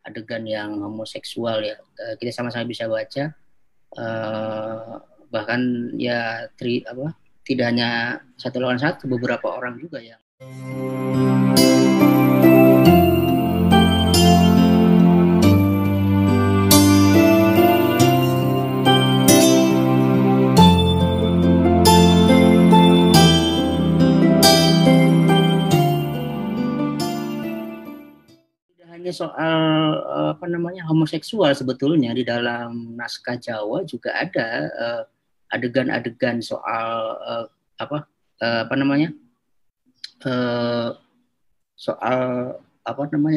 adegan yang homoseksual ya, kita sama-sama bisa baca, bahkan ya tidak hanya satu lawan satu, beberapa orang juga yang soal homoseksual. Sebetulnya di dalam naskah Jawa juga ada adegan-adegan soal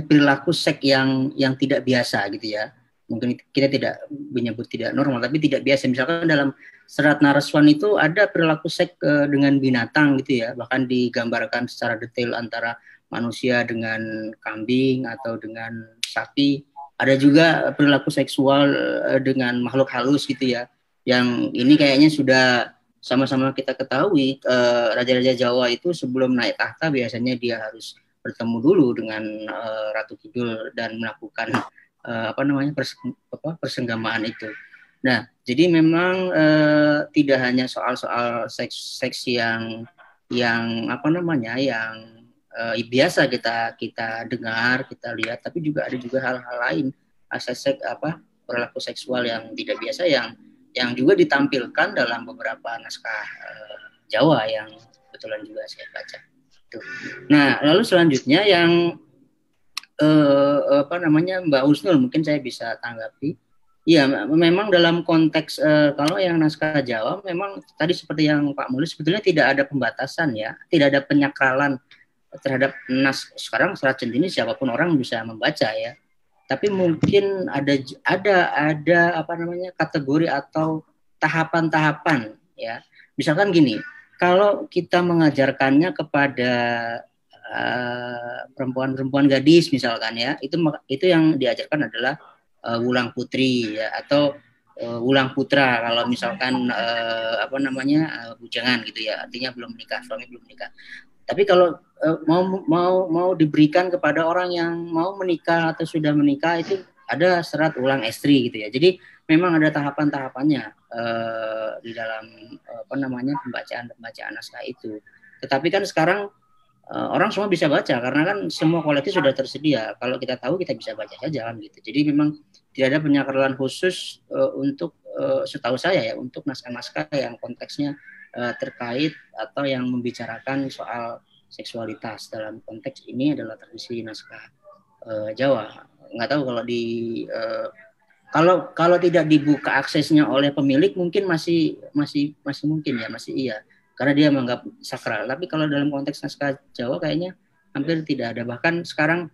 perilaku seks yang tidak biasa gitu ya. Mungkin kita tidak menyebut tidak normal, tapi tidak biasa. Misalkan dalam Serat Naraswan itu ada perilaku seks dengan binatang gitu ya, bahkan digambarkan secara detail antara manusia dengan kambing atau dengan sapi. Ada juga perilaku seksual dengan makhluk halus gitu ya. Yang ini kayaknya sudah sama-sama kita ketahui, raja-raja Jawa itu sebelum naik tahta biasanya dia harus bertemu dulu dengan Ratu Kidul dan melakukan persenggamaan itu. Nah, jadi memang tidak hanya soal-soal seks yang biasa kita dengar, kita lihat, tapi juga ada juga hal-hal lain, perilaku seksual yang tidak biasa yang juga ditampilkan dalam beberapa naskah Jawa yang kebetulan juga saya baca. Nah, lalu selanjutnya yang Mbak Husnul, mungkin saya bisa tanggapi. Ya, memang dalam konteks kalau yang naskah Jawa memang tadi seperti yang Pak Mulus, sebetulnya tidak ada pembatasan ya, tidak ada penyakralan terhadap sekarang serat centini siapapun orang bisa membaca ya. Tapi mungkin ada kategori atau tahapan-tahapan ya. Misalkan gini, kalau kita mengajarkannya kepada perempuan-perempuan gadis misalkan ya, itu yang diajarkan adalah wulang putri ya, atau wulang putra kalau misalkan bujangan gitu ya, artinya belum menikah, suami belum menikah. Tapi kalau mau diberikan kepada orang yang mau menikah atau sudah menikah, itu ada serat ulang estri gitu ya. Jadi memang ada tahapan-tahapannya di dalam pembacaan naskah itu. Tetapi kan sekarang orang semua bisa baca karena kan semua koleksi sudah tersedia. Kalau kita tahu kita bisa baca saja kan gitu. Jadi memang tidak ada penyakralan khusus untuk setahu saya ya, untuk naskah-naskah yang konteksnya terkait atau yang membicarakan soal seksualitas. Dalam konteks ini adalah tradisi naskah Jawa. Nggak tahu kalau tidak dibuka aksesnya oleh pemilik, mungkin masih mungkin ya, masih iya, karena dia menganggap sakral. Tapi kalau dalam konteks naskah Jawa kayaknya hampir tidak ada. Bahkan sekarang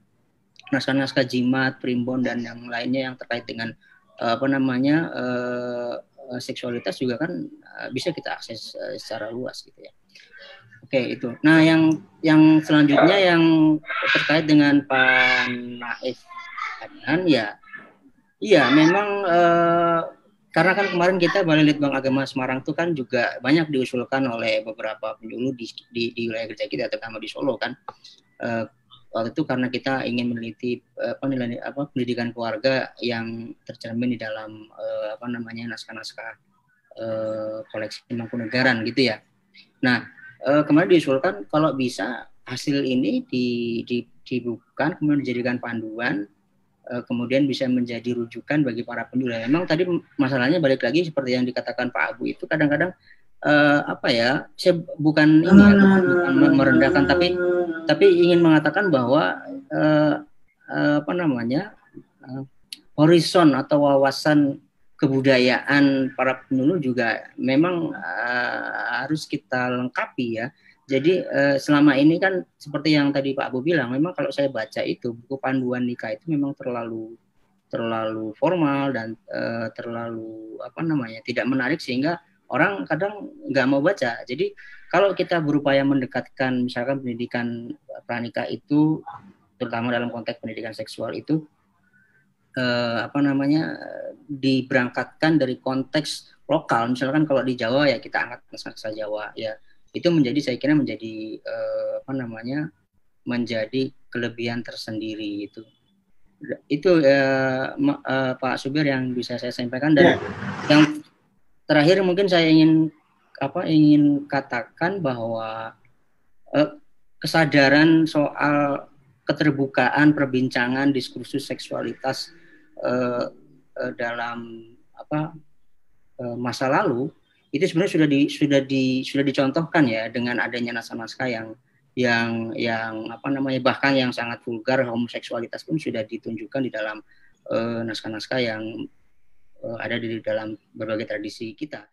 naskah-naskah Jimat, Primbon dan yang lainnya yang terkait dengan seksualitas juga kan bisa kita akses secara luas gitu ya. Oke, itu. Nah, yang selanjutnya yang terkait dengan Pak Naif Adnan ya. Iya, memang karena kan kemarin kita Balai Litbang Agama Semarang itu kan juga banyak diusulkan oleh beberapa penyuluh di wilayah gereja kita, terutama di Solo kan. Waktu itu karena kita ingin meneliti pendidikan keluarga yang tercermin di dalam naskah-naskah koleksi Mangkunegaran gitu ya. Nah, kemarin diusulkan kalau bisa hasil ini dibuka, kemudian dijadikan panduan, kemudian bisa menjadi rujukan bagi para penyuluh. Memang tadi masalahnya balik lagi seperti yang dikatakan Pak Abu itu kadang-kadang saya bukan merendahkan, tapi ingin mengatakan bahwa horizon atau wawasan kebudayaan para penyuluh juga memang harus kita lengkapi ya. Jadi selama ini kan seperti yang tadi Pak Abu bilang, memang kalau saya baca itu buku panduan nikah itu memang terlalu formal dan terlalu tidak menarik, sehingga orang kadang nggak mau baca. Jadi kalau kita berupaya mendekatkan misalkan pendidikan pranikah itu, terutama dalam konteks pendidikan seksual itu diberangkatkan dari konteks lokal. Misalkan kalau di Jawa ya kita angkat naskah Jawa ya, itu saya kira menjadi menjadi kelebihan tersendiri itu. Itu Pak Subir yang bisa saya sampaikan. Dan yang terakhir mungkin saya ingin katakan bahwa kesadaran soal keterbukaan perbincangan diskursus seksualitas dalam masa lalu itu sebenarnya sudah dicontohkan ya dengan adanya naskah-naskah yang bahkan yang sangat vulgar, homoseksualitas pun sudah ditunjukkan di dalam naskah-naskah yang ada di dalam berbagai tradisi kita.